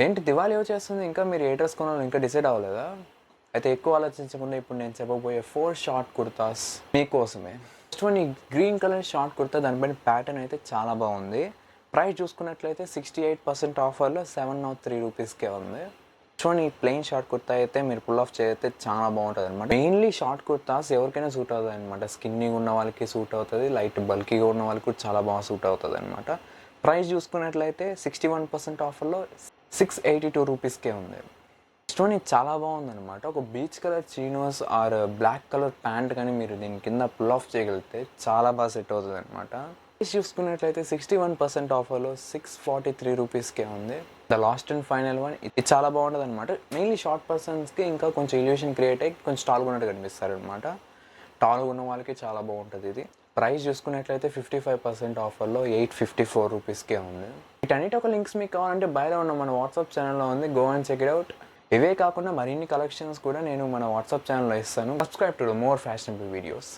ఏంటి దివాళీ వచ్చేస్తుంది ఇంకా మీరు ఏ డ్రెస్ కొనాలో ఇంకా డిసైడ్ అవ్వలేదా? అయితే ఎక్కువ ఆలోచించకుండా ఇప్పుడు నేను చెప్పబోయే 4 షార్ట్ కుర్తాస్ మీకోసమే. ఫస్ట్ వన్ ఈ గ్రీన్ కలర్ షార్ట్ కుర్తా, దానిపైన ప్యాటర్న్ అయితే చాలా బాగుంది. ప్రైస్ చూసుకున్నట్లయితే 68% ఆఫర్లో 703 రూపీస్కే ఉంది. ఈ ప్లెయిన్ షార్ట్ కుర్తా అయితే మీరు పుల్ ఆఫ్ చేస్తే చాలా బాగుంటుంది అనమాట. మెయిన్లీ షార్ట్ కుర్తాస్ ఎవరికైనా సూట్ అవుతుంది అనమాట. స్కిన్నీగా ఉన్న వాళ్ళకి సూట్ అవుతుంది, లైట్ బల్కీగా ఉన్న వాళ్ళకి కూడా చాలా బాగా సూట్ అవుతుంది అనమాట. ప్రైస్ చూసుకున్నట్లయితే 61% ఆఫర్లో 682 రూపీస్కే ఉంది. స్టోన్ ఇది చాలా బాగుందనమాట. ఒక beige colour chinos or black colour pant కానీ మీరు దీని కింద పుల్ ఆఫ్ చేయగలిగితే చాలా బాగా సెట్ అవుతుంది అనమాట. ప్రైస్ చూసుకున్నట్లయితే 61% ఆఫర్లో 643 రూపీస్కే ఉంది. The last and final one, ఇది చాలా బాగుంటుంది అనమాట. మెయిన్లీ షార్ట్ పర్సన్స్కి ఇంకా కొంచెం ఇల్యూషన్ క్రియేట్ అయ్యి కొంచెం టాల్గా ఉన్నట్టు కనిపిస్తారు అనమాట. టాల్గా ఉన్న వాళ్ళకి చాలా బాగుంటుంది ఇది. ప్రైస్ చూసుకున్నట్లయితే 55% ఆఫర్లో 854 రూపీస్కే ఉంది. వీటన్నిటి ఒక లింక్స్ మీకు కావాలంటే బయట ఉన్న మన వాట్సాప్ ఛానల్లో ఉంది, go and check it out. ఇవే కాకుండా మరిన్ని కలెక్షన్స్ కూడా నేను మన వాట్సాప్ ఛానల్లో ఇస్తాను. Subscribe to more fashionable videos.